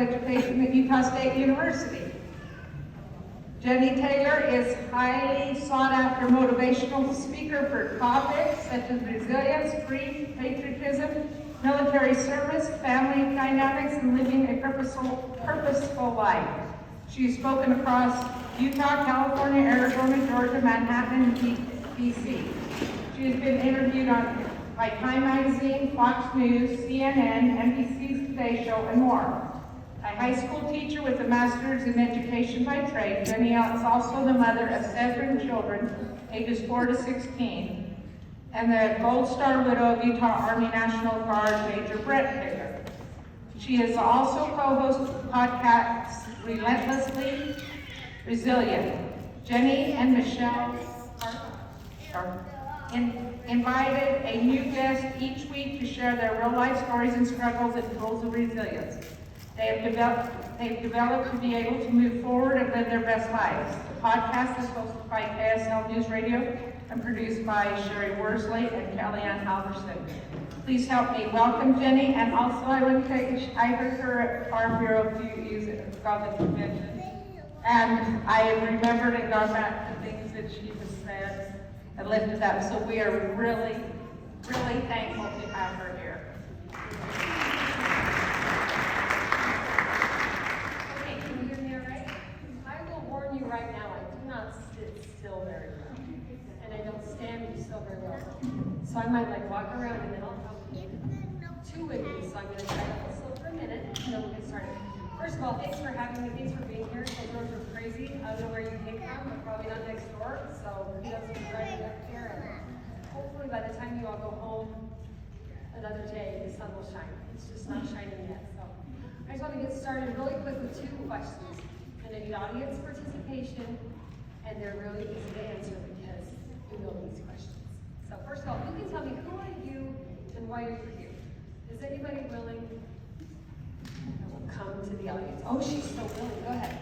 Education at Utah State University. Jennie Taylor is highly sought after motivational speaker for topics such as resilience, free patriotism, military service, family dynamics, and living a purposeful life. She's spoken across Utah, California, Arizona, Georgia, Manhattan, and DC. She has been interviewed by Time Magazine, Fox News, CNN, NBC's Today Show, and more. A high school teacher with a master's in education by trade, Jennie is also the mother of 7 children, ages 4 to 16, and the Gold Star widow of Utah Army National Guard Major Brett Taylor. She is also co-host of the podcast Relentlessly Resilient. Jennie and Michelle invited a new guest each week to share their real-life stories and struggles and tools of resilience. They've developed to be able to move forward and live their best lives. The podcast is hosted by KSL News Radio and produced by Sherry Worsley and Kellyanne Halverson. Please help me welcome Jennie, and also I heard her at Farm Bureau to use it about the convention. And I remembered and got back to things that she has said and lifted up. So we are really, really thankful to have her here. Right now, I do not sit still very well, and I don't stand still very well. So I might walk around and then I'll come two with me. So I'm going to try to hold still for a minute, and then we'll get started. First of all, thanks for having me. Thanks for being here. Those roads are crazy. I don't know where you came from, but probably not next door. So you have some driving up here, and hopefully by the time you all go home another day, the sun will shine. It's just not shining yet. So I just want to get started really quick with 2 questions. And I need audience participation, and they're really easy to answer because we know these questions. So first of all, you can tell me, who are you and why are you here? Is anybody willing? I will come to the audience. Oh, she's so willing. Go ahead.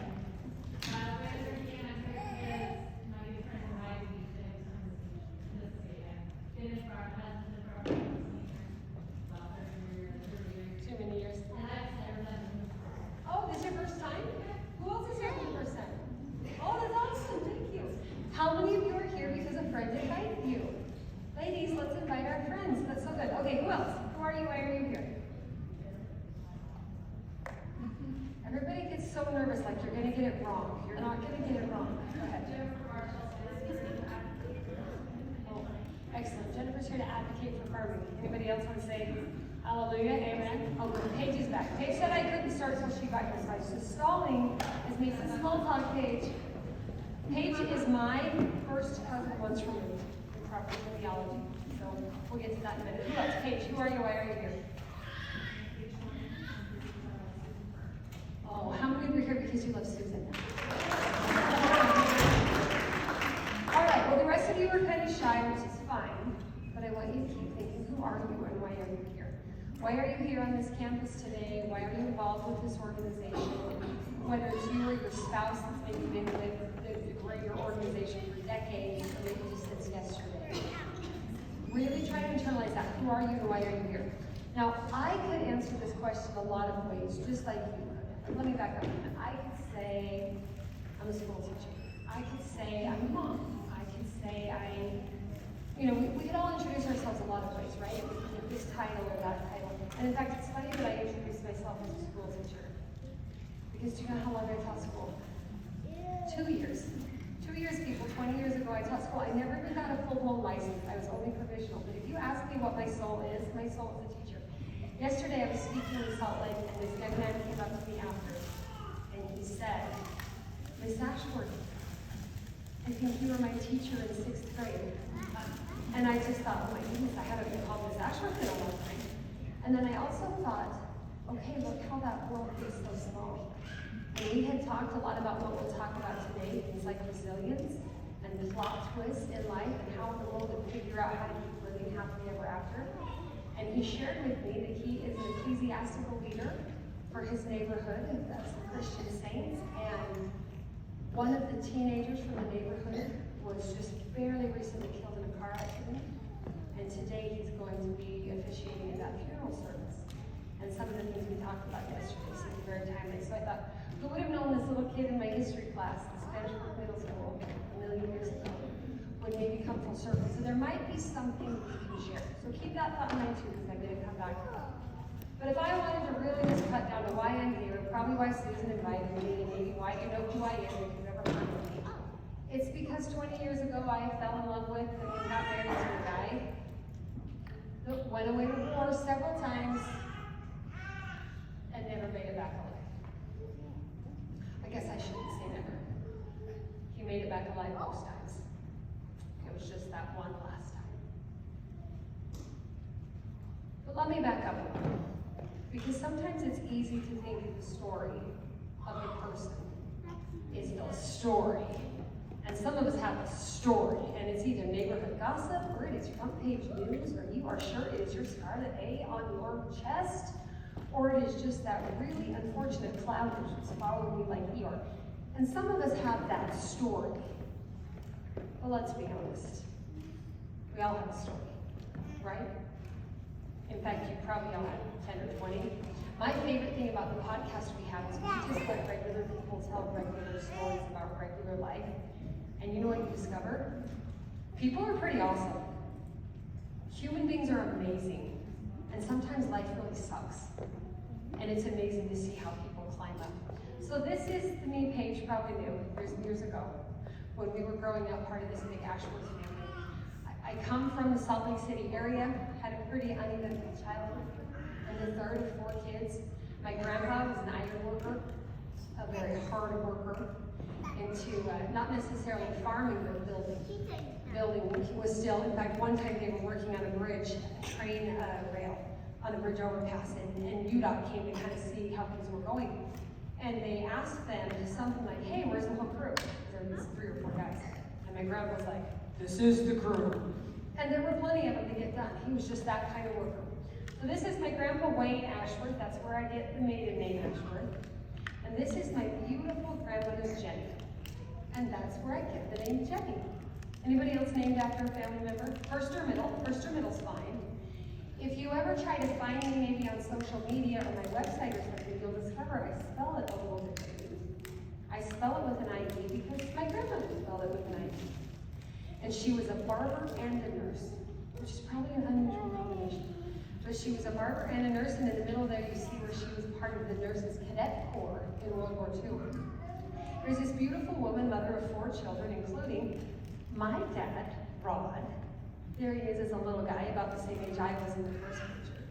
Too many years. Oh, this is your first time? Who else is here for the first time? Oh, that's awesome. Thank you. How many of you are here because a friend invited you? Ladies, let's invite our friends. That's so good. Okay, who else? Who are you? Why are you here? Everybody gets so nervous like you're going to get it wrong. You're not going to get it wrong. Go ahead. Oh, excellent. Jennifer's here to advocate for farming. Anybody else want to say hallelujah? Amen. Oh, Paige is back. Paige said I couldn't start till she got here, so I was just stalling as makes a small talk. Paige. Paige is my first cousin once removed in property theology. So we'll get to that in a minute. Who else? Paige, who are you? Why are you here? Oh, how many of you are here because you love Susan? All right, well, the rest of you are kind of shy, which is fine, but I want you to keep thinking, who are you and why are you here? Why are you here on this campus today? Why are you involved with this organization? Whether it's you or your spouse that's maybe been with your organization for decades, or maybe just since yesterday. Really try to internalize that. Who are you and why are you here? Now, I could answer this question a lot of ways, just like you could. Let me back up a minute. I could say I'm a school teacher. I could say I'm a mom. I could say we could all introduce ourselves a lot of ways, right? This title or that title. And in fact, it's funny that I introduced myself as a school teacher. Because do you know how long I taught school? 2 years. 2 years, people. 20 years ago, I taught school. I never even got a full-blown license. I was only provisional. But if you ask me what my soul is a teacher. Yesterday, I was speaking in Salt Lake, and this young man came up to me after, and he said, Miss Ashworth, I think you were my teacher in 6th grade. And I just thought, oh my goodness, I haven't been called Miss Ashworth in a long time. And then I also thought, okay, look how that world is so small. And we had talked a lot about what we'll talk about today, things like resilience and the plot twists in life and how in the world to figure out how to keep living happily ever after. And he shared with me that he is an ecclesiastical leader for his neighborhood, that's the Christian Saints, and one of the teenagers from the neighborhood was just barely recently killed in a car accident, and today he's going to be officiating at that funeral service. And some of the things we talked about yesterday seemed very timely. So I thought, who would have known this little kid in my history class in Spanish Middle School a million years ago would maybe come full circle. So there might be something we can share. So keep that thought in mind too, because I'm going to come back to that. But if I wanted to really just cut down to why I'm here, probably why Susan invited me, and maybe why you know who I am if you've ever heard of me, it's because 20 years ago I fell in love with and got married to a guy that went away to war several times and never made it back alive. I guess I shouldn't say never. He made it back alive most times. It was just that one last time. But let me back up a little. Because sometimes it's easy to think the story of the person is the story. And some of us have a story, and it's either neighborhood gossip, or it is front page news, or you are sure it is your scarlet A on your chest, or it is just that really unfortunate cloud that's just following you like Eeyore. And some of us have that story. But let's be honest. We all have a story, right? In fact, you probably all have 10 or 20. My favorite thing about the podcast we have is we just let regular people tell regular stories about regular life. And you know what you discover? People are pretty awesome. Human beings are amazing. And sometimes life really sucks. And it's amazing to see how people climb up. So this is the me Paige probably knew years ago when we were growing up part of this big Ashworth family. I come from the Salt Lake City area, had a pretty uneventful childhood. I'm the third of 4 kids. My grandpa was an iron worker, a very hard worker, into not necessarily farming, but building. He was still, in fact, one time they were working on a bridge, a train rail, on a bridge overpass, and UDOT came to kind of see how things were going. And they asked them something like, hey, where's the whole crew? There were 3 or 4 guys. And my grandpa was like, this is the crew. And there were plenty of them to get done. He was just that kind of worker. So this is my grandpa Wayne Ashworth. That's where I get the maiden name Ashworth. And this is my beautiful grandmother Jennie. And that's where I get the name Jennie. Anybody else named after a family member? First or middle? First or middle's fine. If you ever try to find me maybe on social media or my website or something, you'll discover I spell it a little differently. I spell it with an I-E because my grandmother spelled it with an I-E. And she was a barber and a nurse, which is probably an unusual combination. But she was a barber and a nurse, and in the middle there you see where she was part of the Nurses Cadet Corps in World War II. There's this beautiful woman, mother of 4 children, including my dad, Rod. There he is as a little guy, about the same age I was in the first picture.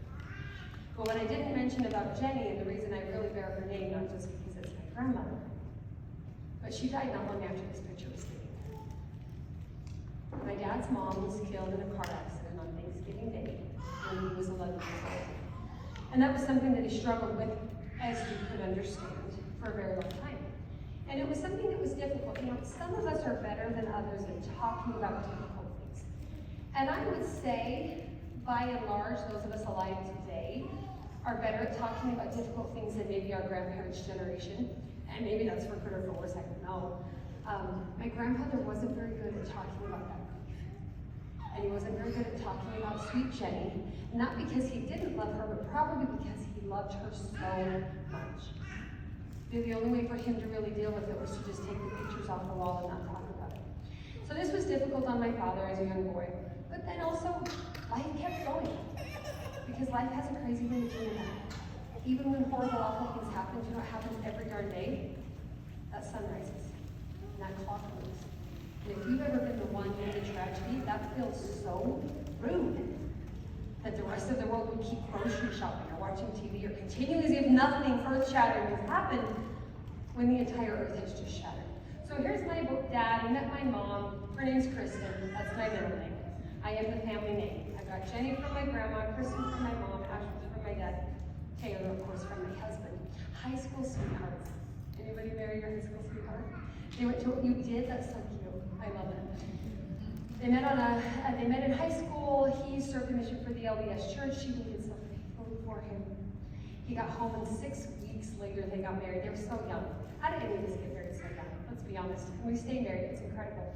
But what I didn't mention about Jennie, and the reason I really bear her name, not just because it's my grandmother, but she died not long after this picture was taken. My dad's mom was killed in a car accident on Thanksgiving Day when he was 11 years old. And that was something that he struggled with, as you could understand, for a very long time. And it was something that was difficult. You know, some of us are better than others at talking about difficult things. And I would say, by and large, those of us alive today are better at talking about difficult things than maybe our grandparents' generation. And maybe that's for good or for worse, I don't know. My grandfather wasn't very good at talking about that grief. And he wasn't very good at talking about sweet Jennie, not because he didn't love her, but probably because he loved her so much. The only way for him to really deal with it was to just take the pictures off the wall and not talk about it. So this was difficult on my father as a young boy. But then also, life kept going. Because life has a crazy way of doing that. Even when horrible, awful things happen, you know what happens every darn day? That sun rises. And that clock moves. And if you've ever been the one in a tragedy, that feels so rude. That the rest of the world would keep grocery shopping or watching TV or continuing as if nothing earth-shattering has happened when the entire earth has just shattered. So here's my dad. I met my mom. Her name's Kristen. That's my middle name. I am the family name. I've got Jennie from my grandma, Kristen from my mom, Ashworth from my dad, Taylor, of course, from my husband. High school sweethearts. Anybody marry your high school sweetheart? They went to what you did? That's so cute. I love it. They met in high school. He served a mission for the LDS Church. She waited so faithfully for him. He got home, and 6 weeks later they got married. They were so young. How did any of us get married so young? Let's be honest. And we stayed married. It's incredible.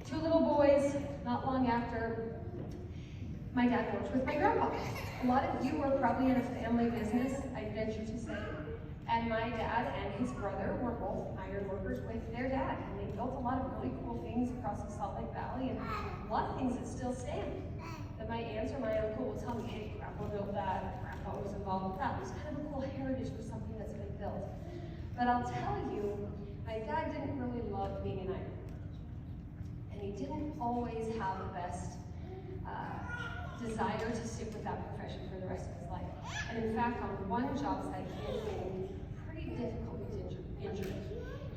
2 little boys, not long after. My dad worked with my grandpa. A lot of you are probably in a family business, I venture to say. And my dad and his brother were both iron workers with their dad. And they built a lot of really cool things across the Salt Lake Valley and a lot of things that still stand. That my aunts or my uncle will tell me, hey, grandpa built that, grandpa was involved with that. It was kind of a cool heritage for something that's been built. But I'll tell you, my dad didn't really love being an iron. And he didn't always have the best desire to stick with that profession for the rest of his life. And in fact, on one job site, he had been pretty difficult injured.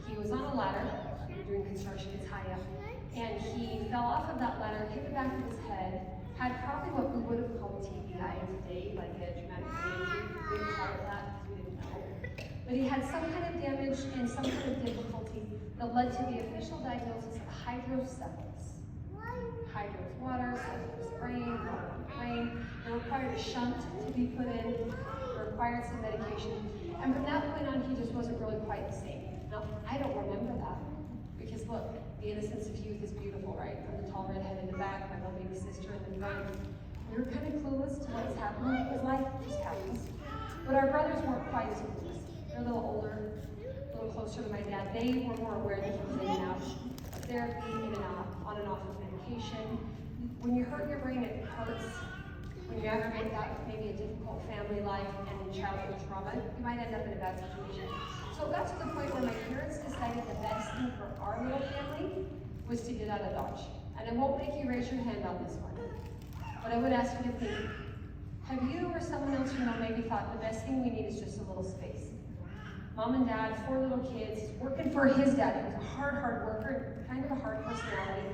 He was on a ladder, doing construction, it's high up, and he fell off of that ladder, hit the back of his head, had probably what we would have called TBI today, like a traumatic brain injury. We didn't call it that because we didn't know. But he had some kind of damage and some kind of difficulty that led to the official diagnosis of hydrocephalus. Hydro is water, cephalus is brain, water on the brain. It required a shunt to be put in, it required some medication. And from that point on, he just wasn't really quite the same. Now, I don't remember that, because look, the innocence of youth is beautiful, right? I'm the tall redhead in the back, my little baby sister in the front. We were kind of clueless to what's happening, because life just happens. But our brothers weren't quite as clueless. They're a little older, a little closer to my dad. They were more aware that he was in and out of therapy, in and out, on and off of medication. When you hurt your brain, it hurts. When you aggravate that with maybe a difficult family life and childhood trauma, you might end up in a bad situation. So it got to the point where my parents decided the best thing for our little family was to get out of Dodge. And I won't make you raise your hand on this one, but I would ask you to think, have you or someone else you know maybe thought the best thing we need is just a little space? Mom and dad, 4 little kids, working for his dad, who was a hard worker, kind of a hard personality.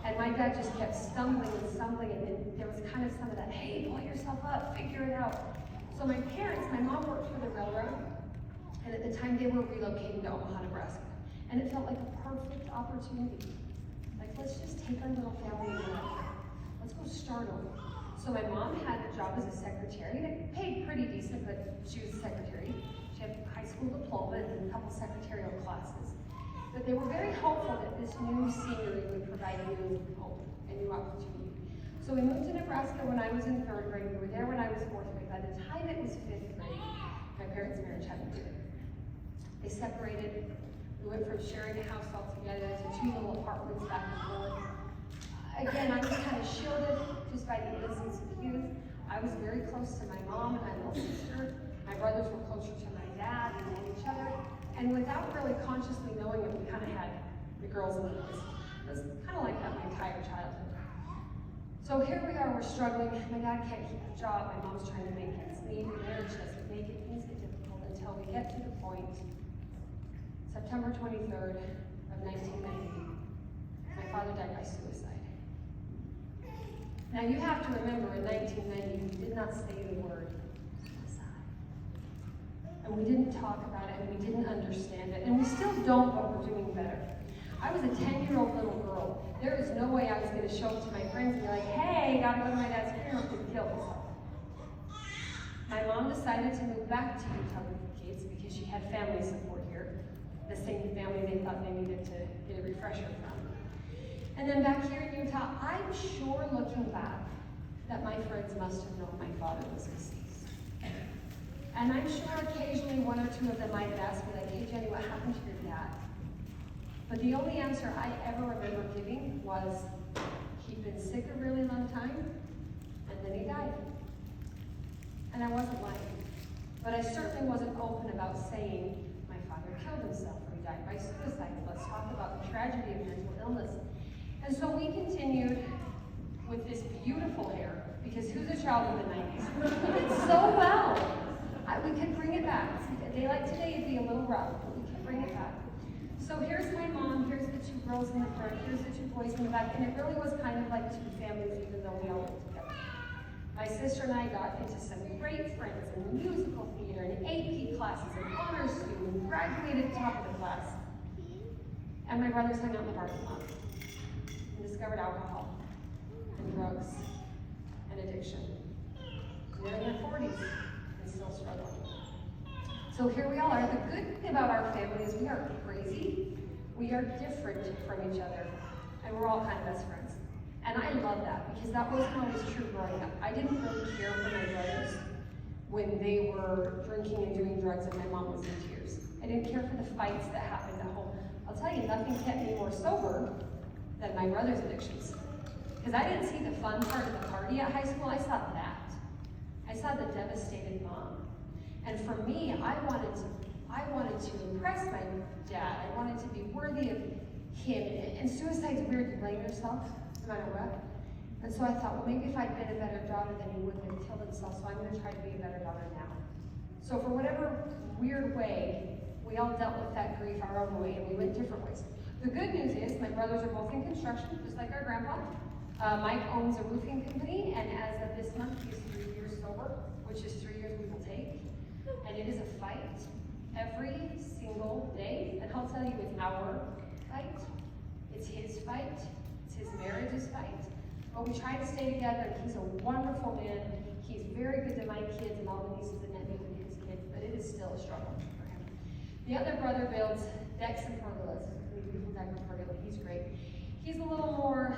And my dad just kept stumbling, and then there was kind of some of that, hey, pull yourself up, figure it out. So my parents, my mom worked for the railroad, and at the time they were relocating to Omaha, Nebraska. And it felt like a perfect opportunity. Like, let's just take our little family and go. Let's go start over. So my mom had a job as a secretary, and it paid pretty decent, but she was a secretary. She had a high school diploma and a couple secretarial classes. But they were very hopeful that this new scenery would provide a new hope, a new opportunity. So we moved to Nebraska when I was in 3rd grade. We were there when I was 4th grade. By the time it was 5th grade, my parents' marriage had ended. They separated. We went from sharing a house altogether to 2 little apartments back and forth. Again, I was kind of shielded just by the innocence of youth. I was very close to my mom and my little sister. My brothers were closer to my dad and each other. And without really consciously knowing it, we kind of had the girls and the boys. It was kind of like that my entire childhood. So here we are, we're struggling. My dad can't keep a job. My mom's trying to make ends meet. Marriage doesn't make it. Things get difficult until we get to the point, September 23rd of 1990, my father died by suicide. Now you have to remember, in 1990, we did not say the word suicide. And we didn't talk about it, and we didn't understand it, and we still don't, but we're doing better. I was a 10-year-old little girl. There is no way I was going to show up to my friends and be like, hey, gotta go to my dad's funeral to kill myself. My mom decided to move back to Utah with the kids because she had family support here, the same family they thought they needed to get a refresher from. And then back here in Utah, I'm sure looking back that my friends must have known my father was deceased. And I'm sure occasionally 1 or 2 of them might have asked me, like, hey, Jenny, what happened to your dad? But the only answer I ever remember giving was, he'd been sick a really long time, and then he died. And I wasn't lying. But I certainly wasn't open about saying, my father killed himself, or he died by suicide. Let's talk about the tragedy of mental illness. And so we continued with this beautiful hair, because who's a child of the 90s? We did so well. We could bring it back. A day like today would be a little rough, but we could bring it back. So here's my mom, here's the 2 girls in the front, here's the 2 boys in the back, and it really was kind of like 2 families, even though we all lived together. My sister and I got into some great friends in musical theater and AP classes and honors student, and graduated top of the class. And my brothers hung out in the parking lot and discovered alcohol and drugs and addiction. And they're in their 40s and still struggling. So here we all are. The good thing about our family is we are crazy, we are different from each other, and we're all kind of best friends. And I love that because that wasn't always true growing up. I didn't really care for my brothers when they were drinking and doing drugs and my mom was in tears. I didn't care for the fights that happened at home. I'll tell you, nothing kept me more sober than my brother's addictions. Because I didn't see the fun part of the party at high school, I saw that. I saw the devastated mom. And for me, I wanted to impress my dad. I wanted to be worthy of him. And suicide's weird to blame yourself, no matter what. And so I thought, well, maybe if I'd been a better daughter, then he wouldn't have killed himself. So I'm going to try to be a better daughter now. So for whatever weird way, we all dealt with that grief our own way, and we went different ways. The good news is my brothers are both in construction, just like our grandpa. Mike owns a roofing company, and as of this month, he's 3 years sober, which is 3 years we will take. And it is a fight every single day. And I'll tell you, it's our fight. It's his fight. It's his marriage's fight. But we try to stay together, and he's a wonderful man. He's very good to my kids and all the nieces and nephews and his kids, but it is still a struggle for him. The other brother builds decks and pergolas. Beautiful deck and pergola. He's great. He's a little more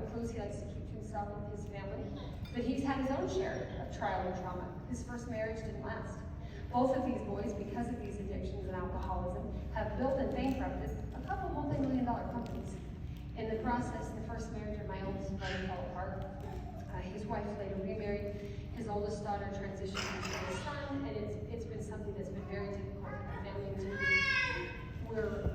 recluse. He likes to keep to himself with his family. But he's had his own share of trial and trauma. His first marriage didn't last. Both of these boys, because of these addictions and alcoholism, have built and bankrupted a couple multi-million-dollar companies. In the process, the first marriage of my oldest brother fell apart. His wife later remarried. His oldest daughter transitioned into his son, and it's been something that's been very difficult for my family to do.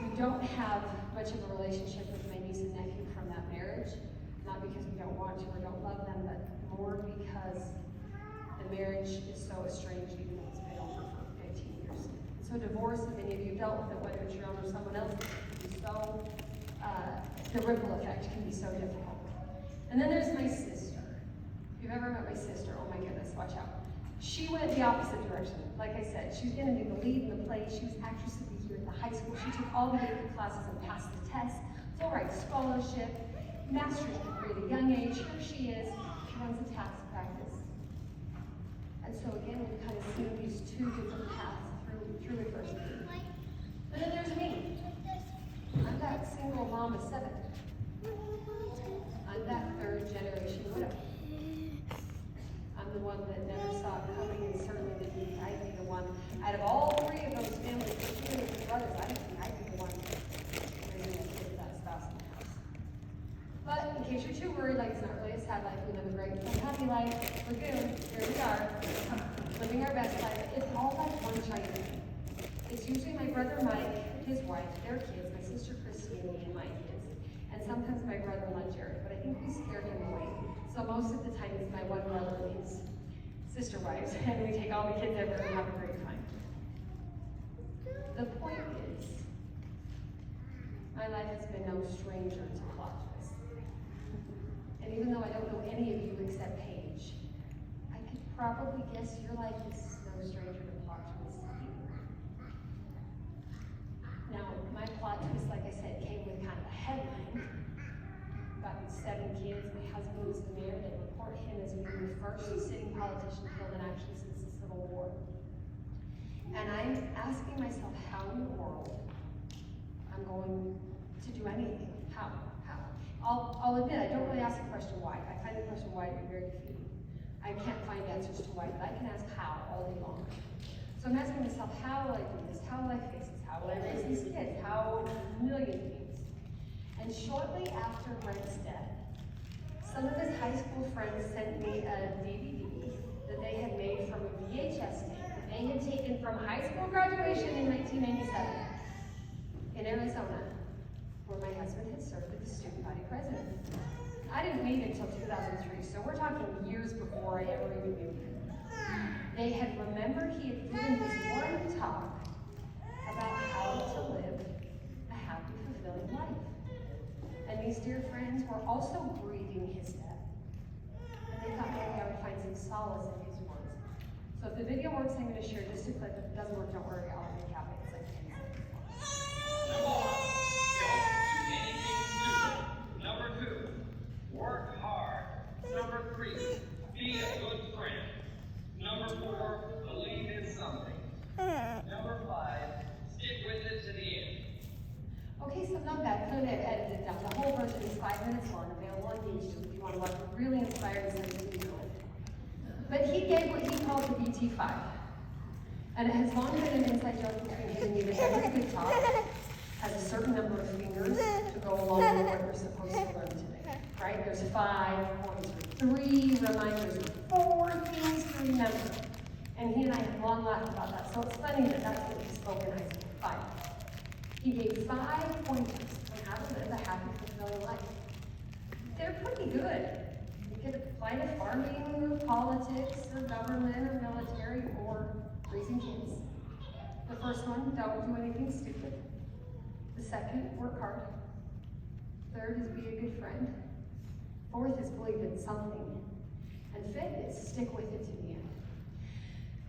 We don't have much of a relationship with my niece and nephew from that marriage, not because we don't want to or don't love them, but more because the marriage is so estranged, even though it's been over for 15 years. So divorce, if any of you dealt with it, whether it's your own or someone else's, can be so, the ripple effect can be so difficult. And then there's my sister. If you've ever met my sister, oh my goodness, watch out. She went the opposite direction. Like I said, she's going to be the lead in the play. She was actress of the year at the high school. She took all the AP classes and passed the test. Full ride scholarship, master's degree at a young age. Here she is. She runs a tax practice. And so again, we kind of see these two different paths through adversity. And then there's me. I'm that single mom of 7. I'm that 3rd generation widow. I'm the one that never saw it coming, and certainly didn't think I'd be the one. Out of all 3 of those families, including his brothers, I didn't think I'd be the one raising a kid with that spouse in the house. But in case you're too worried, like it's not really a sad life, we live a great, happy life. We're good. Here we are, living our best life. It's all like one giant thing. It's usually my brother Mike, his wife, their kids, my sister Christine, me, and my kids, and sometimes my brother-in-law Jared. But I think we scared him away. So most of the time it's my one brother and his sister wives, and we take all the kids over and have a great time. The point is, my life has been no stranger to plot twists. And even though I don't know any of you except Paige, I could probably guess your life is no stranger to plot twists either. Now, my plot twist, like I said, came with kind of a headline. Got 7 kids, my husband was the mayor, they report him as being the first sitting politician killed in action since the Civil War. And I'm asking myself, how in the world I'm going to do anything? How? I'll admit, I don't really ask the question why. I find the question why to be very defeating. I can't find answers to why, but I can ask how all day long. So I'm asking myself, how will I do this? How will I face this? How will I raise these kids? How a million things. And shortly after Brent's death, some of his high school friends sent me a DVD that they had made from a VHS tape that they had taken from high school graduation in 1997 in Arizona, where my husband had served as the student body president. I didn't meet him until 2003, so we're talking years before I ever even knew him. They had remembered he had given this one talk about how to live a happy, fulfilling life. And these dear friends were also grieving his death. And they thought maybe I would find some solace in his words. So if the video works, I'm going to share just a clip. If it doesn't work, don't worry, I'll recap it. Number 1, don't do anything stupid. Number 2, work hard. Number 3, be a good friend. Number 4, believe in something. Number 5, stick with it to the end. Okay, so not bad. Clearly I've edited it down. The whole version is 5 minutes long, available he gave what he called the BT5. And it has long been an inside joke between him and me that every good talk has a certain number of fingers to go along with what we're supposed to learn today. Right? There's 5 points, 3 reminders, 4 things to remember. And he and I have long laughed about that. So it's funny that that's what he spoke in high school. 5. He gave 5 pointers on how to live a happy, fulfilling life. They're pretty good. You could apply to farming, or politics, or government, or military, or raising kids. The first one, don't do anything stupid. The second, work hard. Third is be a good friend. Fourth is believe in something. And fifth is stick with it to the end.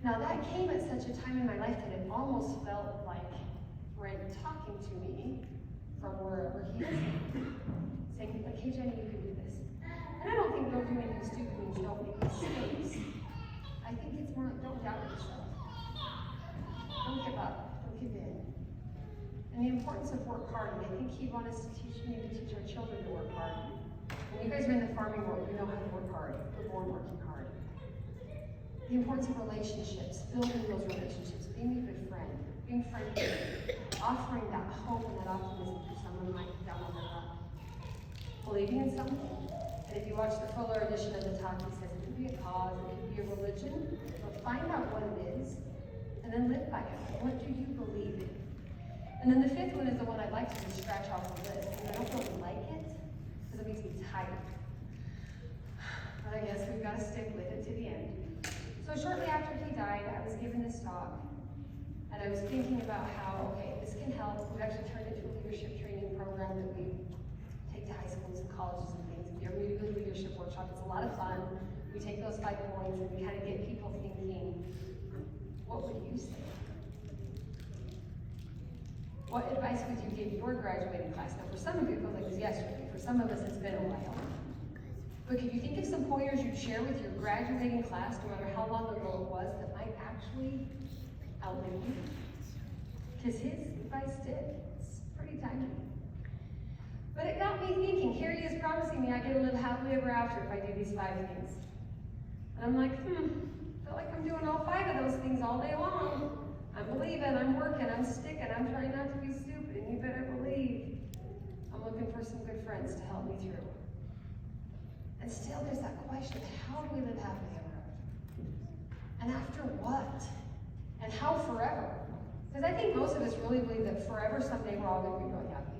Now that came at such a time in my life that it almost felt like Brent talking to me from wherever he is. Saying, like, hey Jenny, you can do this. And I don't think don't do anything stupid means don't make mistakes. I think it's more like don't doubt yourself. Don't give up. Don't give in. And the importance of work hard. And I think he wanted us to teach me to teach our children to work hard. When you guys are in the farming world, you know how to work hard. We're born working hard. The importance of relationships, building those relationships, being a good friend, being friendly, offering that hope and that optimism for someone like down on their luck. Believing in something. And if you watch the fuller edition of the talk, he says it could be a cause, it could be a religion, but find out what it is, and then live by it. What do you believe in? And then the fifth one is the one I'd like to just scratch off the list, and I don't really like it, because it makes me tired. But I guess we've got to stick with it to the end. So shortly after he died, I was given this talk, and I was thinking about how, okay, this can help. We've actually turned it into a leadership training program that we take to high schools and colleges and things. If you ever meet a good leadership workshop, it's a lot of fun. We take those 5 points and we kind of get people thinking, what would you say? What advice would you give your graduating class? Now, for some of you, it feels like it was yesterday. For some of us, it's been a while. But could you think of some pointers you'd share with your graduating class, no matter how long ago it was, that might actually outlive you? Because his advice did. It's pretty timely. But it got me thinking. Here he is promising me I get to live happily ever after if I do these 5 things. And I'm like, I feel like I'm doing all 5 of those things all day long. I'm believing, I'm working, I'm sticking, I'm trying not to be stupid, and you better believe I'm looking for some good friends to help me through. And still there's that question, how do we live happily ever after? And after what? And how forever? Because I think most of us really believe that forever, someday we're all going to be really happy.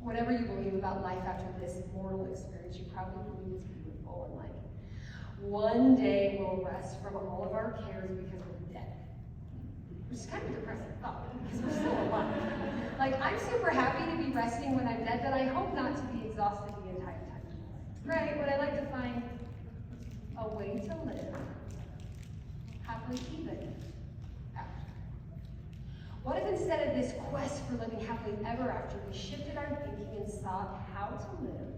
Whatever you believe about life after this mortal experience, you probably believe it's beautiful and like, one day we'll rest from all of our cares because we're dead. Which is kind of a depressing thought, because we're still alive. Like, I'm super happy to be resting when I'm dead, but I hope not to be exhausted the entire time. Right? But I like to find a way to live happily even after. What if instead of this quest for living happily ever after, we shifted our thinking and sought how to live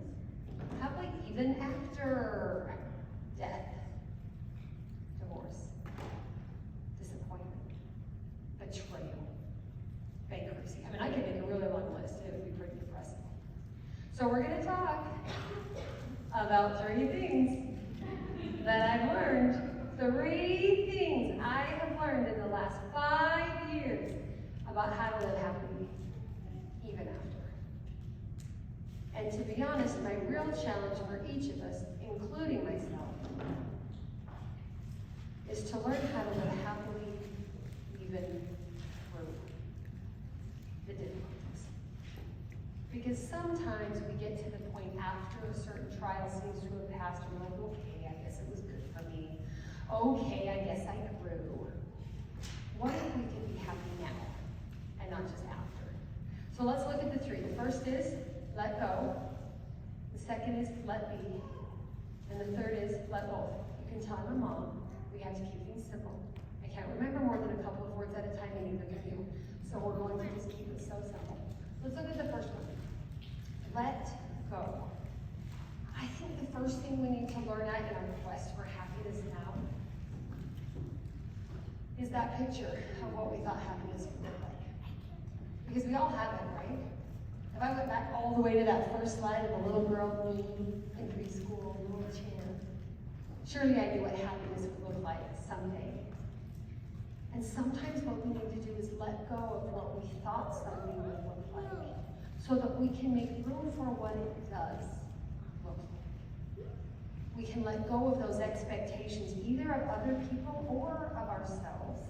happily even after death, divorce, disappointment, betrayal, bankruptcy? I mean, I could make a really long list. It would be pretty depressing. So we're going to talk about 3 things that I've learned. 3 things I have learned in the last 5 years about how to live happily even after. And to be honest, my real challenge for each of us, including myself, is to learn how to live happily even through the difficulties. Because sometimes we get to the point after a certain trial seems to have passed, and we're like, okay, I guess it was good for me. Okay, I guess I grew. What if we could be happy now and not just after? So let's look at the 3. The first is let go. The second is let be. And the third is let both. You can tell I'm a mom. We have to keep things simple. I can't remember more than a couple of words at a time, and neither can you. So we're going to just keep it so simple. Let's look at the first one. Let go. I think the first thing we need to learn at in our quest for happiness now is that picture of what we thought happiness would look like. Because we all have it, right? If I went back all the way to that first slide of the little girl in preschool, little chair, Surely I knew what happiness would look like someday. And sometimes what we need to do is let go of what we thought something would look like, so that we can make room for what it does look like. We can let go of those expectations, either of other people or of ourselves.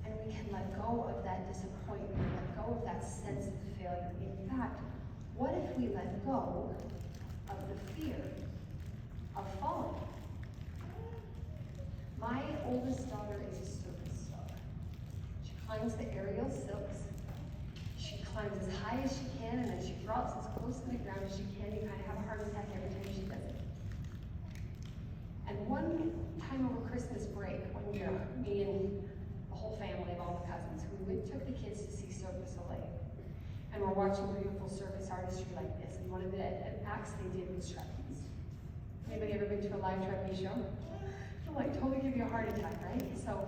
And we can let go of that disappointment, let go of that sense of failure. In fact, what if we let go of the fear of falling? My oldest daughter is a circus star. She climbs the aerial silks. She climbs as high as she can, and then she drops as close to the ground as she can. You kind of have a heart attack every time she does it. And one time over Christmas break, one year, me and the whole family of all the cousins, took the kids to see Cirque du Soleil. And we're watching beautiful circus artistry like this. And one of the acts they did was trapeze. Anybody ever been to a live trapeze show? It'll like totally give you a heart attack, right? So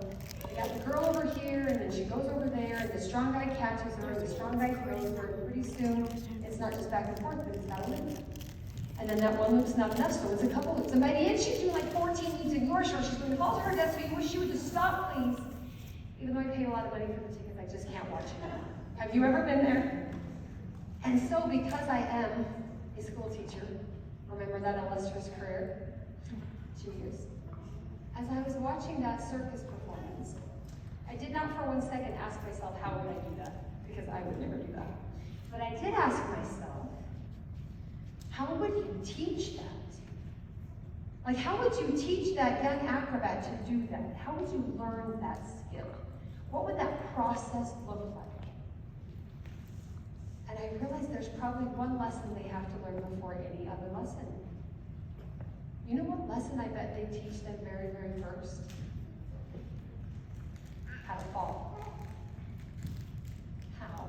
they got the girl over here, and then she goes over there, and the strong guy catches her, and the strong guy throws her, and pretty soon it's not just back and forth, but it's got a loop. And then that one loop's not enough, so it's a couple loops. And by the end, she's doing like 14 loops in your show. She's going to fall to her death, so you wish she would just stop, please. Even though I paid a lot of money for the tickets, I just can't watch it. Have you ever been there? And so, because I am a school teacher, remember that illustrious career? 2 years. As I was watching that circus performance, I did not for 1 second ask myself, how would I do that? Because I would never do that. But I did ask myself, how would you teach that? Like, how would you teach that young acrobat to do that? How would you learn that skill? What would that process look like? And I realized there's probably one lesson they have to learn before any other lesson. You know what lesson I bet they teach them very, very first? How to fall. How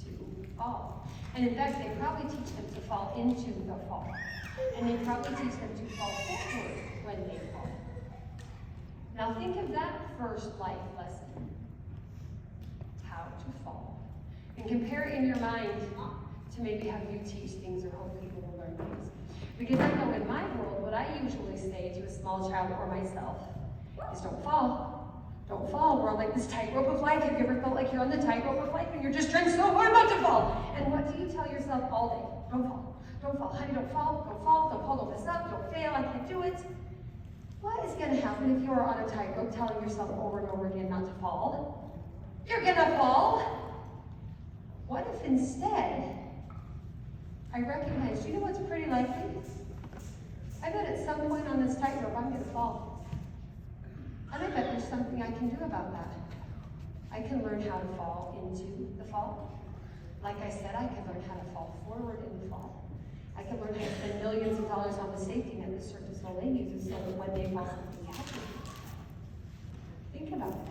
to fall. And in fact, they probably teach them to fall into the fall. And they probably teach them to fall forward when they fall. Now think of that first life lesson. How to fall. And compare it in your mind to maybe how you teach things or hope people will learn things. Because I know in my world, what I usually say to a small child or myself is don't fall. Don't fall. We're on like this tightrope of life. Have you ever felt like you're on the tightrope of life and you're just trying so hard not to fall? And what do you tell yourself all day? Don't fall. Don't fall. Honey, don't fall. Don't fall. Don't fall. Don't mess up. Don't fail. I can't do it. What is going to happen if you are on a tightrope telling yourself over and over again not to fall? You're going to fall. What if instead I recognize, you know what's pretty likely? I bet at some point on this tightrope I'm going to fall. And I bet there's something I can do about that. I can learn how to fall into the fall. Like I said, I can learn how to fall forward in the fall. I can learn how to spend millions of dollars on the safety net that Cirque du Soleil uses so that when they fall, something happens. Think about it.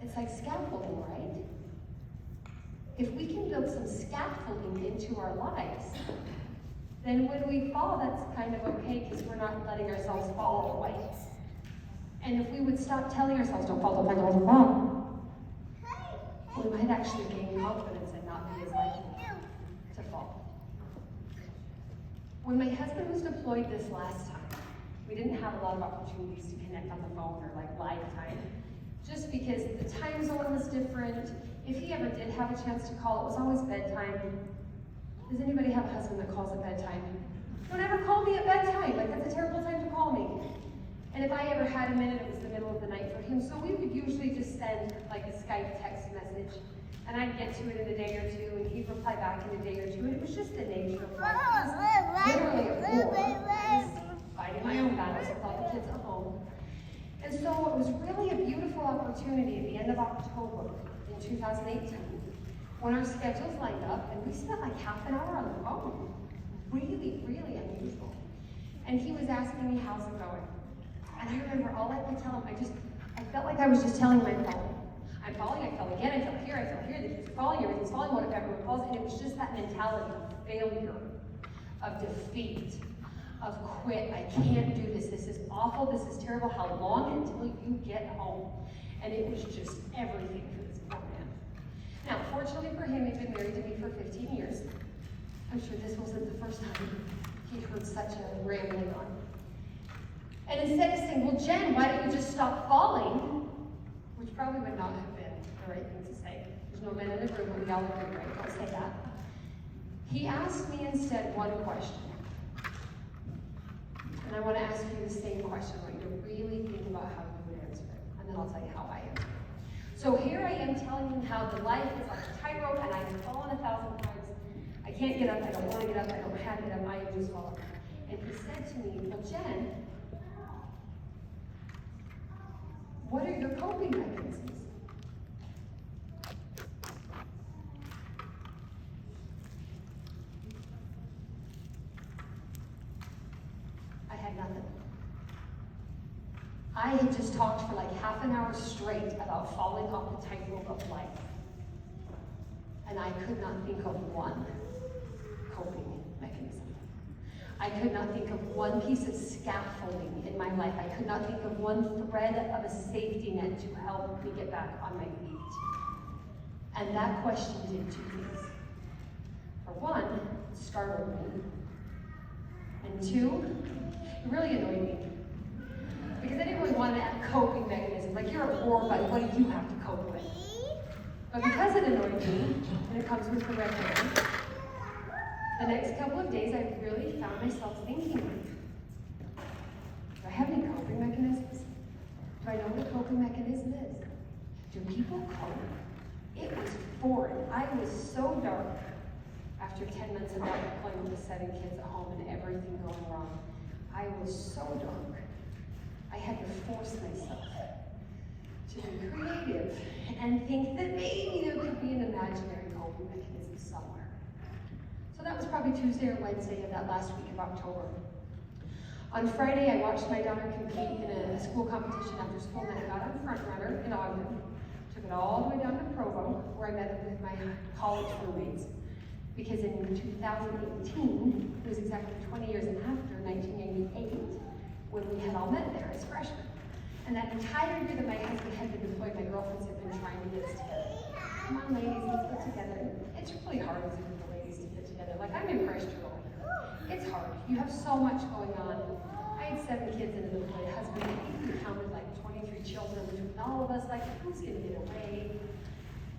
It's like scaffolding, right? If we can build some scaffolding into our lives, then when we fall, that's kind of okay because we're not letting ourselves fall all the way. And if we would stop telling ourselves, don't fall, don't fall, don't fall, we might actually gain confidence and not be as likely to fall. When my husband was deployed this last time, we didn't have a lot of opportunities to connect on the phone or like live time, just because the time zone was different. If he ever did have a chance to call, it was always bedtime. Does anybody have a husband that calls at bedtime? Don't ever call me at bedtime. Like, that's a terrible time to call me. And if I ever had a minute, it was the middle of the night for him. So we would usually just send like a Skype text message. And I'd get to it in a day or two, and he'd reply back in a day or two. And it was just the nature of life. It was literally a war. I was fighting my own battles with all the kids at home. And so it was really a beautiful opportunity at the end of October in 2018, when our schedules lined up, and we spent like half an hour on the phone. Really, really unusual. And he was asking me, how's it going? And I remember all I could tell him, I felt like I was just telling my phone, I'm falling, I fell again, I fell here, the kids are falling, everything's falling, what if everyone falls? And it was just that mentality of failure, of defeat, of quit, I can't do this, this is awful, this is terrible, how long until you get home? And it was just everything for this poor man. Now, fortunately for him, he'd been married to me for 15 years. I'm sure this wasn't the first time he heard such a rambling on. And instead of saying, well, Jen, why don't you just stop falling? Which probably would not have been the right thing to say. There's no men in the room who yell at me, right? Don't say that. He asked me instead one question. And I want to ask you the same question. I want you to really think about how you would answer it. And then I'll tell you how I answer it. So here I am telling you how the life is like a tightrope and I have fallen 1,000 times. I can't get up, I don't want to get up, I don't have to get up, I am just falling. And he said to me, well, Jen, what are your coping mechanisms? I had nothing. I had just talked for like half an hour straight about falling off the tightrope of life. And I could not think of one coping mechanism. I could not think of one piece of scaffolding in my life. I could not think of one thread of a safety net to help me get back on my feet. And that question did two things. For one, it startled me. And two, it really annoyed me. Because I didn't really want to add coping mechanisms. Like, you're a poor buddy, what do you have to cope with? But because it annoyed me, and it comes with the red hair, the next couple of days I really found myself thinking, do I have any coping mechanisms? Do I know what a coping mechanism is? Do people cope? It was foreign. I was so dark after 10 months of that deployment with 7 kids at home and everything going wrong. I was so dark. I had to force myself to be creative and think that maybe there could be an imaginary coping mechanism somewhere. So that was probably Tuesday or Wednesday of that last week of October. On Friday, I watched my daughter compete in a school competition after school, and I got on front runner in Ogden. Took it all the way down to Provo, where I met up with my college roommates. Because in 2018, it was exactly 20 years after 1988, when we had all met there as freshmen. And that entire year that my husband had been deployed, my girlfriends had been trying to get us together. Come on, ladies, let's get together. It's really hard as a group of ladies to get together. Like, I'm impressed you're going here. It's hard. You have so much going on. I had 7 kids in a deployed husband. We counted like 23 children between all of us. Like, who's going to get away?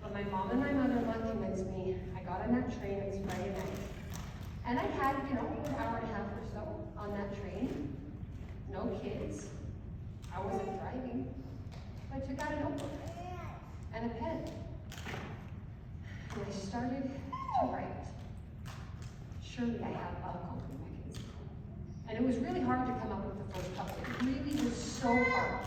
But my mom and my mother-in-law convinced me. I got on that train. It was Friday night. And I had, an hour and a half or so on that train. No kids. I wasn't driving. So I took out a notebook and a pen. And I started to write. Surely I have a coping mechanism. And it was really hard to come up with the first couple. It really was so hard.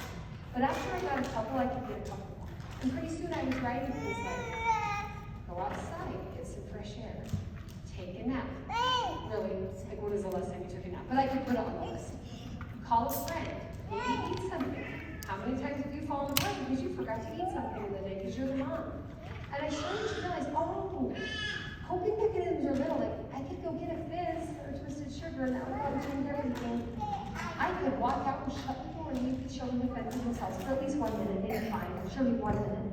But after I got a couple, I could get a couple more. And pretty soon I was writing things like, go outside, get some fresh air, take a nap. Really, like, when was the last time you took a nap? But I could put it on the list. Call a friend. Maybe eat something. How many times have you fallen apart because you forgot to eat something in the day because you're the mom? And I started to realize, coping mechanisms are little. Like, I could go get a fizz or twisted sugar and that would probably change everything. I could walk out and shut the door and leave the children to fend for themselves for at least 1 minute. They're fine. Surely 1 minute.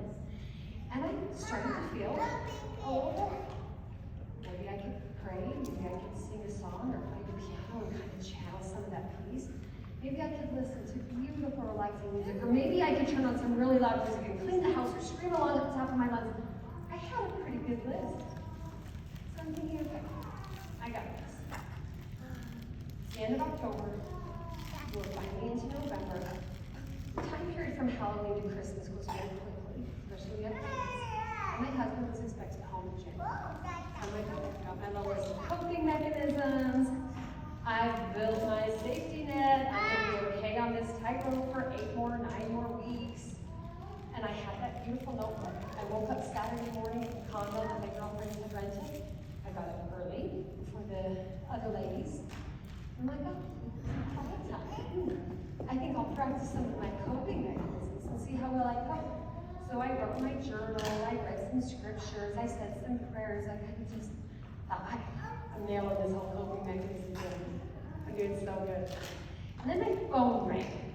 And I started to feel, maybe I could pray, maybe I could sing a song or play the piano and kind of channel some of that peace. Maybe I could listen to beautiful, relaxing music, or maybe I could turn on some really loud music and clean the house or scream along at the top of my lungs. I had a pretty good list. So I'm thinking, okay, I got this. It's the end of October. We're finally into November. The time period from Halloween to Christmas goes very quickly, especially we have kids. And my husband was expected home in January. I'm like, okay, I got my little list of coping mechanisms. I've built my safety net. I'm going to be okay on this tightrope for 8 more, 9 more weeks. And I had that beautiful notebook. I woke up Saturday morning at the condo that my girlfriend had rented. I got up early before the other ladies. I'm like, I'll have time. I think I'll practice some of my coping mechanisms and see how well I cope. So I wrote my journal. I read some scriptures. I said some prayers. I kind of just thought, I'm nailing this whole coping mechanism thing. I'm doing so good. And then my phone rang.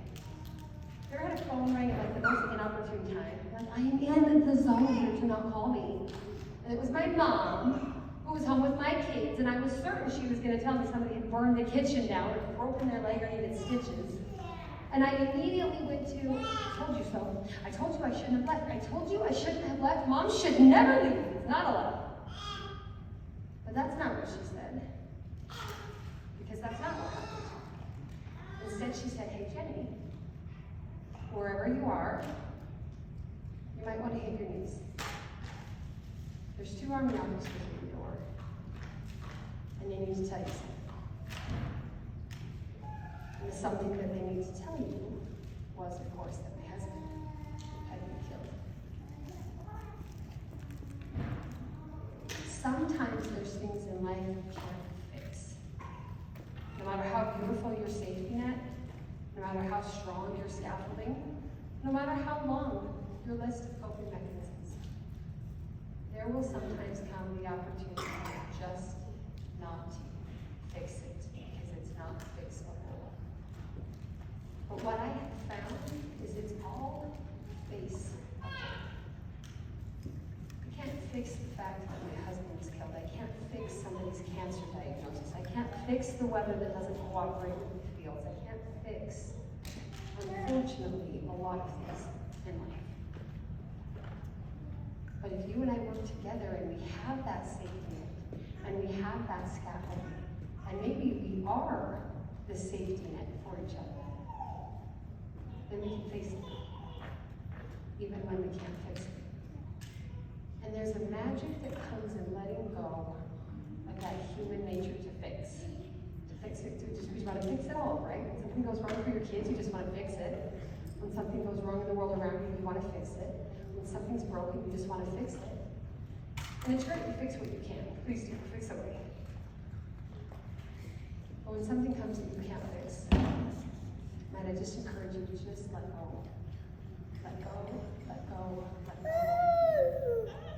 There had a phone ring at like the most inopportune time. And I am in the zone here, do not call me. And it was my mom, who was home with my kids, and I was certain she was going to tell me somebody had burned the kitchen down or broken their leg or needed stitches. And I immediately went to, I told you so. I told you I shouldn't have left. I told you I shouldn't have left. Mom should never leave. It's not allowed. But that's not what she said. Because that's not what happened. Instead, she said, hey, Jenny, wherever you are, you might want to hit your knees. There's 2 army officers at your door, and they need to tell you something. And something that they need to tell you was, of course, that my husband had been killed. Sometimes there's things in life you can't fix. No matter how beautiful your safety net, no matter how strong your scaffolding, no matter how long your list of coping mechanisms, there will sometimes come the opportunity to just not fix it because it's not fixable. But what I have found is it's all face. I can't fix the fact that my husband was killed. I can't fix somebody's cancer diagnosis. I can't fix the weather that doesn't cooperate with the fields. I can't fix, unfortunately, a lot of things in life. But if you and I work together and we have that safety net, and we have that scaffolding, and maybe we are the safety net for each other, then we can face it, even when we can't fix it. And there's a magic that comes in letting go of that human nature to fix. To fix it, you want to fix it all, right? When something goes wrong for your kids, you just want to fix it. When something goes wrong in the world around you, you want to fix it. When something's broken, you just want to fix it. And it's great, you fix what you can. Please do, fix away. But when something comes that you can't fix, might I just encourage you to just let go. Let go, let go, let go.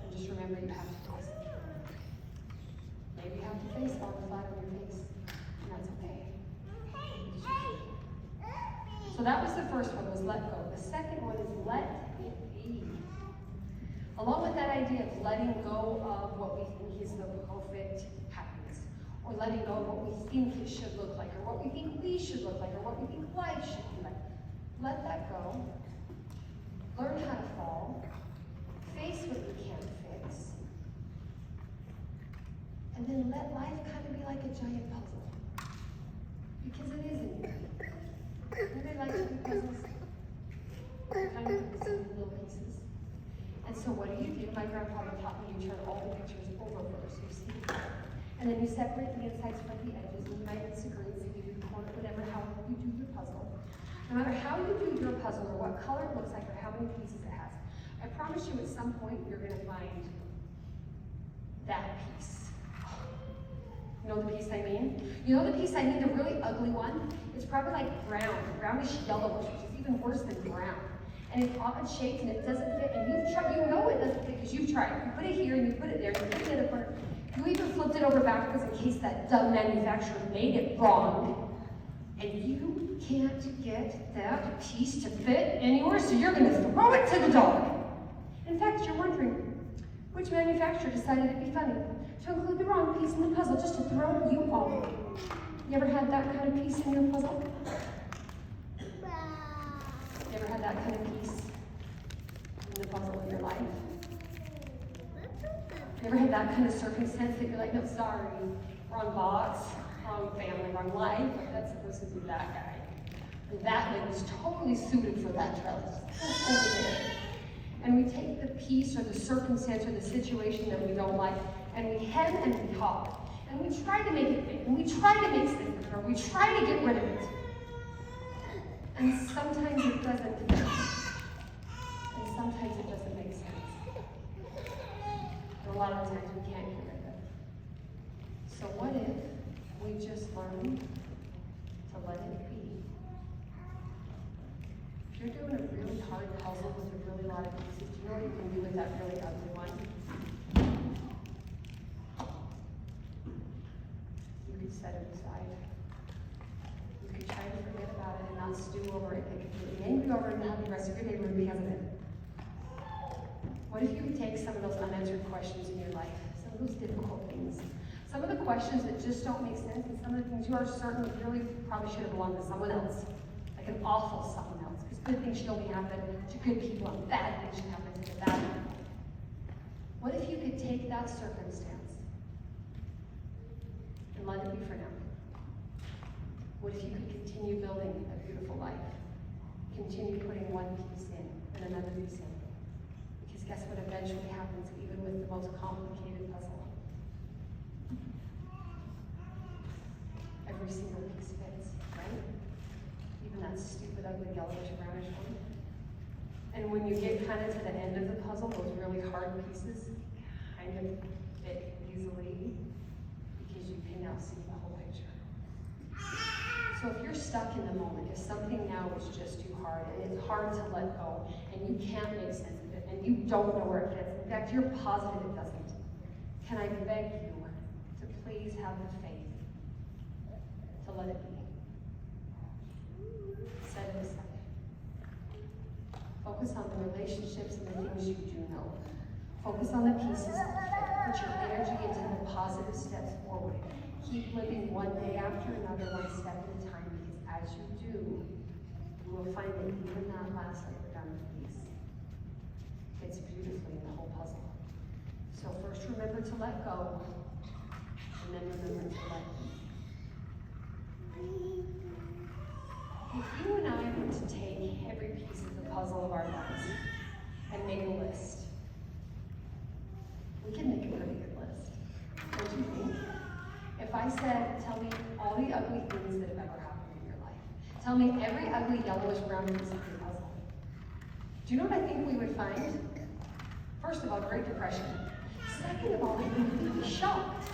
And just remember you have to face it. Maybe you have to face it all flat on your face. And that's okay. So that was the first one, was let go. The second one is let it be. Along with that idea of letting go of what we think is the perfect happiness, or letting go of what we think it should look like, or what we think we should look like, or what we think life should be like. Let that go. Learn how to fall. Face what you can't fix. And then let life kind of be like a giant puzzle. Because it is in you. Anybody like to do puzzles? Kind of put this in little pieces. And so what do? My grandpa taught me you turn all the pictures over first, you see. And then you separate the insides from the edges, and you might disagree, so you do the corner, whatever, how you do your puzzle. No matter how you do your puzzle, or what color it looks like, or how many pieces it has, I promise you at some point you're going to find that piece. You know the piece I mean? You know the piece I mean, the really ugly one? It's probably like brownish yellowish, which is even worse than brown. And it's odd shaped and it doesn't fit, and you've tried, you know it doesn't fit because you've tried. You put it here and you put it there, you put it in a corner. You even flipped it over backwards in case that dumb manufacturer made it wrong. And you can't get that piece to fit anywhere, so you're going to throw it to the dog. In fact, you're wondering, which manufacturer decided it'd be funny to include the wrong piece in the puzzle just to throw you off? You ever had that kind of piece in your puzzle? You ever had that kind of piece in the puzzle in your life? You ever had that kind of circumstance that you're like, no, sorry, wrong box, wrong family, wrong life? That's supposed to be that guy. That one is totally suited for that trellis. Over there. And we take the piece or the circumstance or the situation that we don't like, and we hem and we haw. And we try to make it fit, and we try to make sense of it, or we try to get rid of it. And sometimes it doesn't fit. And sometimes it doesn't make sense. And a lot of times we can't get rid of it. So what if we just learn to let it be? If you're doing a really hard puzzle with a really lot of pieces, do you know what you can do with that really ugly one? You could set it aside. You could try to forget about it and not stew over it and get completely angry over it and have the rest of your day ruined because of it. What if you could take some of those unanswered questions in your life, some of those difficult things, some of the questions that just don't make sense, and some of the things you are certain really probably should have belonged to someone else, like an awful something else, because good things should only happen to good people and bad things should happen to the bad people. What if you could take that circumstance and let it be for now? What if you could continue building a beautiful life? Continue putting one piece in and another piece in? Because guess what eventually happens even with the most complicated puzzle? Every single piece fits, right? Even that stupid, ugly, yellowish, brownish one. And when you get kind of to the end of the puzzle, those really hard pieces kind of fit easily because you can now see the whole picture. So if you're stuck in the moment, if something now is just too hard and it's hard to let go and you can't make sense of it and you don't know where it fits, in fact, you're positive it doesn't, can I beg you to please have the faith to let it be? Set it aside. Focus on the relationships and the things you do know. Focus on the pieces that fit. Put your energy into the positive steps forward. Keep living one day after another, one step at a time, because as you do, you will find that even that last overdone piece fits beautifully in the whole puzzle. So first remember to let go, and then remember to let be. If you and I were to take every piece of the puzzle of our lives and make a list, we can make a pretty good list, don't you think? If I said, tell me all the ugly things that have ever happened in your life. Tell me every ugly yellowish brown piece of your puzzle. Do you know what I think we would find? First of all, Great Depression. Second of all, I think we'd be shocked.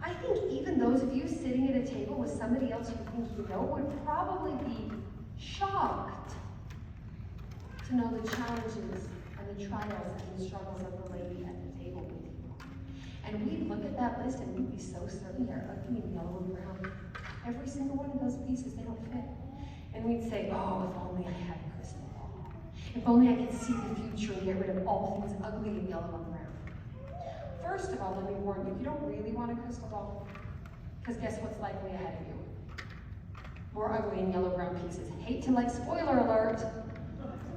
I think even those of you sitting at a table with somebody else you think you know would probably be shocked to know the challenges and the trials and the struggles of the lady at the table with you. And we'd look at that list and we'd be so certain they're ugly and yellow and brown. Every single one of those pieces, they don't fit. And we'd say, oh, if only I had a crystal ball. If only I could see the future and get rid of all things ugly and yellow and brown. First of all, let me warn you, you don't really want a crystal ball, because guess what's likely ahead of you? More ugly and yellow-brown pieces. Hate to spoiler alert.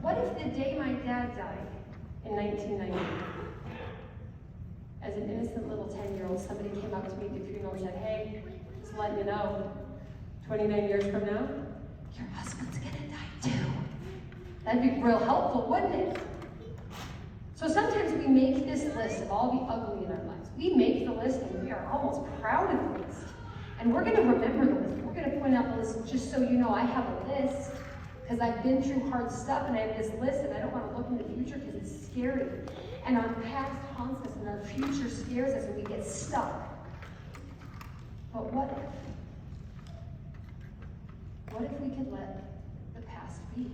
What if the day my dad died in 1990? As an innocent little 10-year-old, somebody came up to me at the funeral and said, hey, just letting you know, 29 years from now, your husband's gonna die too. That'd be real helpful, wouldn't it? So sometimes we make this list of all the ugly in our lives. We make the list and we are almost proud of the list. And we're gonna remember the list. We're gonna point out the list just so you know I have a list because I've been through hard stuff and I have this list and I don't wanna look in the future because it's scary. And our past haunts us and our future scares us and we get stuck. But what if? What if we could let the past be?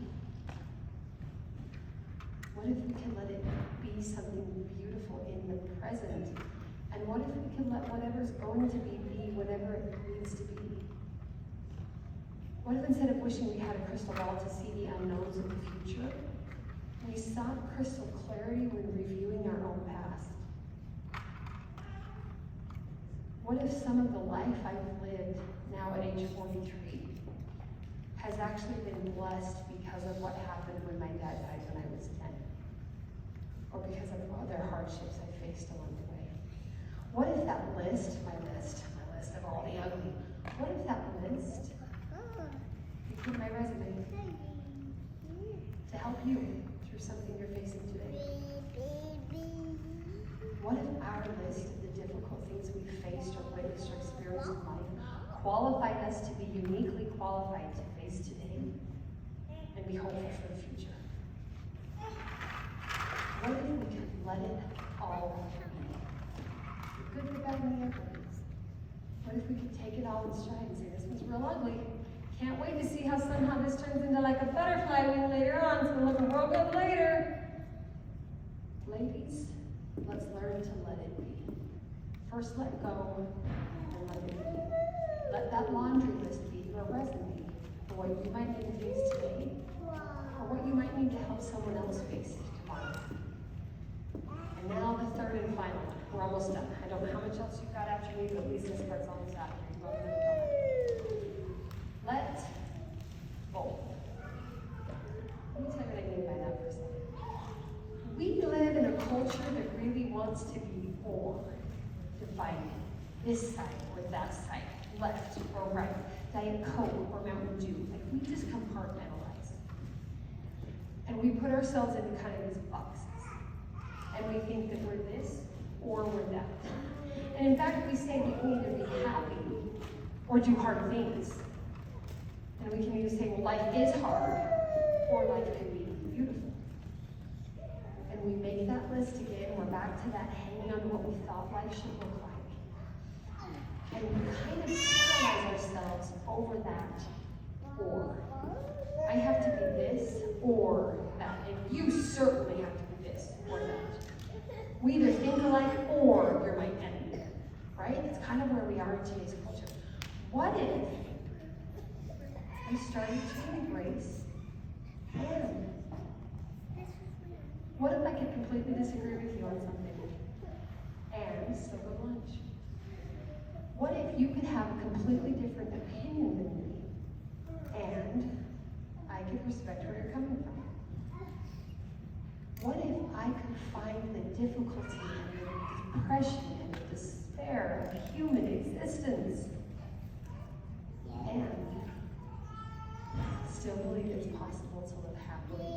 What if we could let it be something beautiful in the present? And what if we could let whatever's going to be whatever it needs to be? What if instead of wishing we had a crystal ball to see the unknowns of the future, we sought crystal clarity when reviewing our own past? What if some of the life I've lived now at age 43 has actually been blessed because of what happened when my dad died when I was 10? Or because of other hardships I faced along the way? What if that list, my list of all the ugly, what if that list became my resume to help you through something you're facing today? What if our list of the difficult things we faced or witnessed or experienced in life qualified us to be uniquely qualified to face today and be hopeful for the future? What if we could let it all be? The good, the bad, and the ugly. What if we could take it all in stride and say, this one's real ugly. Can't wait to see how somehow this turns into like a butterfly wing later on. It's gonna look real good later. Ladies, let's learn to let it be. First let go and let it be. Let that laundry list be your resume for what you might need to face today or what you might need to help someone else face tomorrow. And now the third and final one. We're almost done. I don't know how much else you've got after me, but at least this part's almost after you. Let both. Let me tell you what I mean by that for a second. We live in a culture that really wants to be or divided. This side or that side, left or right, Diet Coke or Mountain Dew. Like we just compartmentalize. And we put ourselves into kind of these boxes. And we think that we're this or we're that. And in fact, we say we can either be happy or do hard things. And we can either say, well, life is hard or life can be beautiful. And we make that list again. We're back to that hanging on what we thought life should look like. And we kind of paralyze ourselves over that or. I have to be this or that. And you certainly have to be this or that. We either think alike or you're my enemy. Right? It's kind of where we are in today's culture. What if we started to embrace and? What if I could completely disagree with you on something and still go to lunch? What if you could have a completely different opinion than me and I could respect where you're coming from? What if I could find the difficulty and the depression and the despair of human existence and still believe it's possible to live happily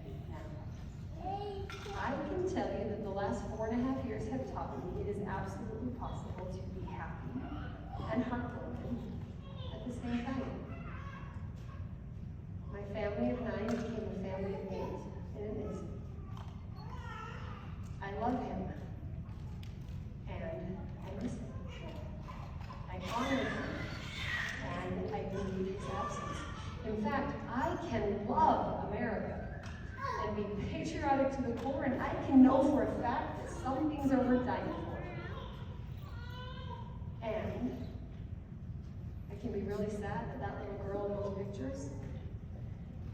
even now? I can tell you that the last 4.5 years have taught me it is absolutely possible to be happy and heartbroken at the same time. My family of 9 became a family of 8 in an instant. I love him, and I miss him. I honor him, and I believe his absence. In fact, I can love America and be patriotic to the core, and I can know for a fact that some things are worth dying for. And I can be really sad that that little girl in those pictures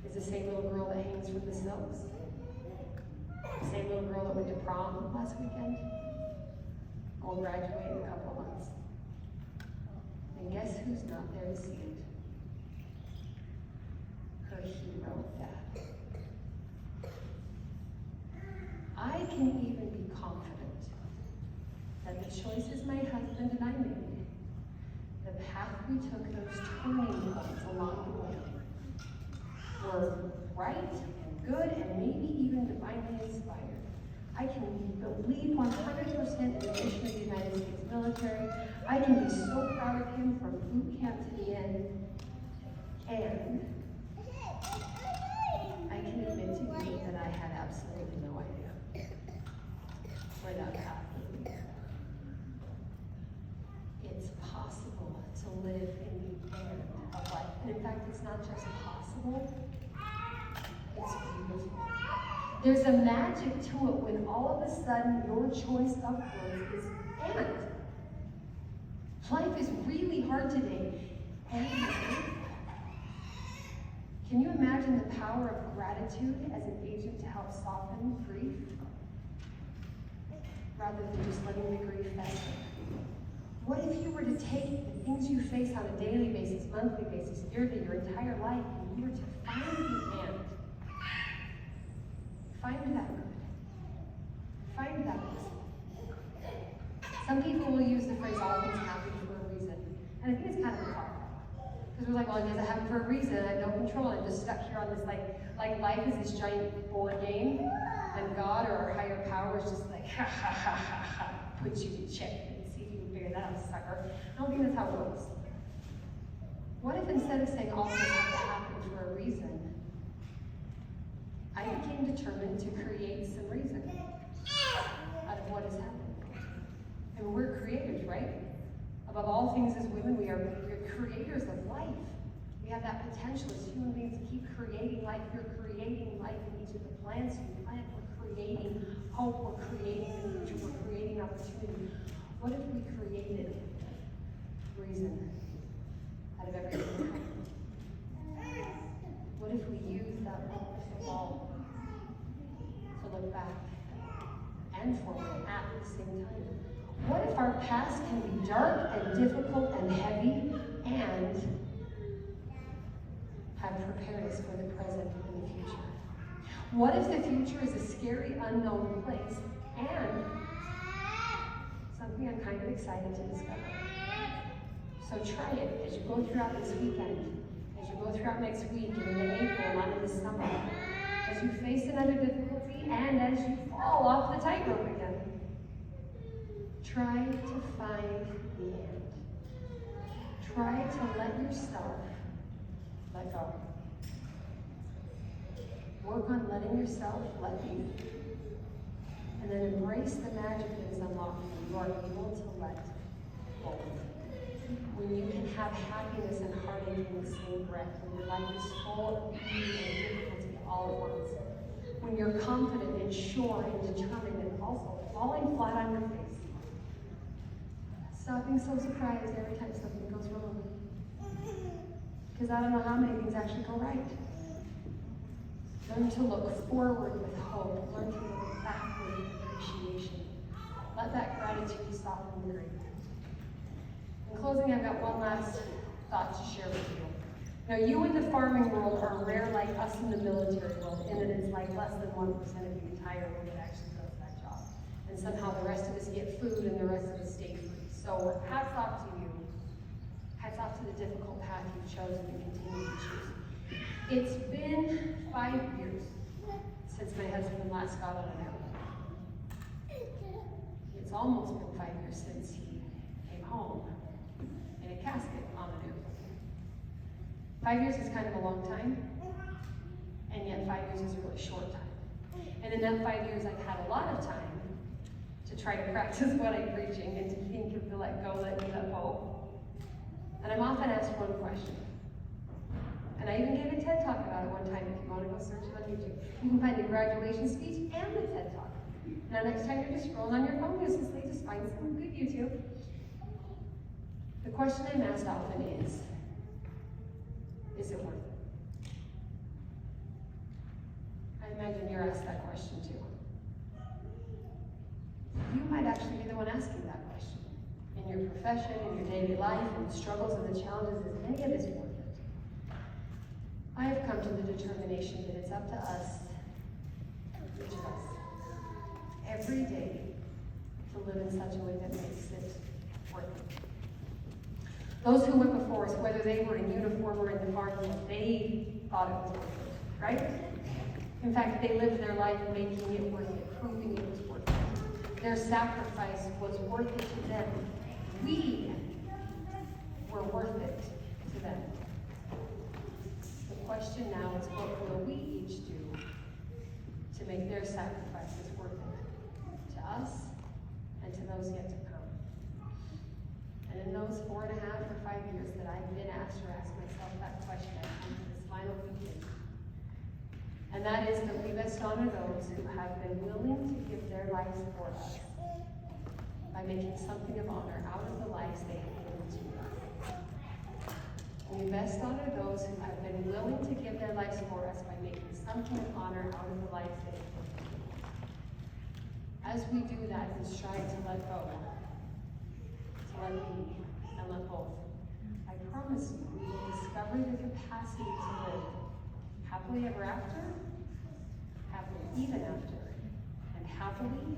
is the same little girl that hangs from the silks. The same little girl that went to prom last weekend. Will graduate in a couple of months. And guess who's not there to see it? Her hero dad. I can even be confident that the choices my husband and I made, the path we took, those turning points along the way, were right and good and maybe even divinely inspired. I can believe 100% in the mission of the United States military. I can be so proud of him from boot camp to the end. And I can admit to you that I had absolutely no idea where that path would lead. It's possible to live in the end of life. And in fact, it's not just possible, it's beautiful. There's a magic to it when all of a sudden your choice of words is and. Life is really hard today. And can you imagine the power of gratitude as an agent to help soften grief? Rather than just letting the grief fester. What if you were to take the things you face on a daily basis, monthly basis, yearly, your entire life, and you were to find the end? Find that good. Find that good. Some people will use the phrase, all things happen for a reason. And I think it's kind of hard. Because we're like, well, it doesn't happen for a reason. I have no control. I'm just stuck here on this, like life is this giant board game. And God or our higher power is just like, ha ha ha ha ha, put you to check and see if you can figure that out, sucker. I don't think that's how it works. What if instead of saying all things have to happen for a reason, I became determined to create some reason out of what is happening? And we're creators, right? Above all things as women, we're creators of life. We have that potential as human beings to keep creating life. You're creating life in each of the plants you plant. We're creating hope. We're creating the future. We're creating opportunity. What if we created reason out of everything? What if we used that wonderful ball to look back and forward at the same time? What if our past can be dark and difficult and heavy and have prepared us for the present and the future? What if the future is a scary, unknown place and something I'm kind of excited to discover? So try it as you go throughout this weekend, as you go throughout next week, and into April and on into summer, as you face another difficulty, and as you fall off the tightrope again. Try to find the end. Try to let yourself let go. Work on letting yourself let be. And then embrace the magic that is unlocked when you are able to let go. When you can have happiness and heartache in the same breath, when your life is full of beauty and difficulty all at once. When you're confident and sure and determined and also falling flat on your face. Stop being so surprised every time something goes wrong. Because I don't know how many things actually go right. Learn to look forward with hope. Learn to look backward with appreciation. Let that gratitude soften the grief. In closing, I've got one last thought to share with you. Now, you in the farming world are rare like us in the military world, in that it's like less than 1% of the entire world that actually does that job. And somehow the rest of us get food and the rest of us stay free. So hats off to you. Hats off to the difficult path you've chosen and continue to choose. It's been 5 years since my husband last got on an airplane. It's almost been 5 years since he came home in a casket on an airplane. 5 years is kind of a long time, and yet 5 years is a really short time. And in that 5 years, I've had a lot of time to try to practice what I'm preaching and to think of the let go, let me, let go. And I'm often asked one question. And I even gave a TED Talk about it one time if you want to go search it on YouTube. You can find the graduation speech and the TED Talk. Now next time you're just scrolling on your phone uselessly, just find some good YouTube. The question I'm asked often is it worth it? I imagine you're asked that question too. You might actually be the one asking that question. In your profession, in your daily life, in the struggles and the challenges, is any of this worth it? I have come to the determination that it's up to us, each of us, every day to live in such a way that makes it worth it. Those who went before us, whether they were in uniform or in the farm, they thought it was worth it, right? In fact, they lived their life making it worth it, proving it was worth it. Their sacrifice was worth it to them. We were worth it to them. The question now is, what will we each do to make their sacrifices worth it to us and to those yet to come? And in those 4.5 or 5 years that I've been asked or asked myself that question, I've come to this final conclusion. And that is that we best honor those who have been willing to give their lives for us by making something of honor out of the lives they have given to us. We best honor those who have been willing to give their lives for us by making something of honor out of the lives they have given to us. As we do that and strive to let go, to let be, and let both, I promise you we will discover the capacity to live happily ever after, happily even after, and happily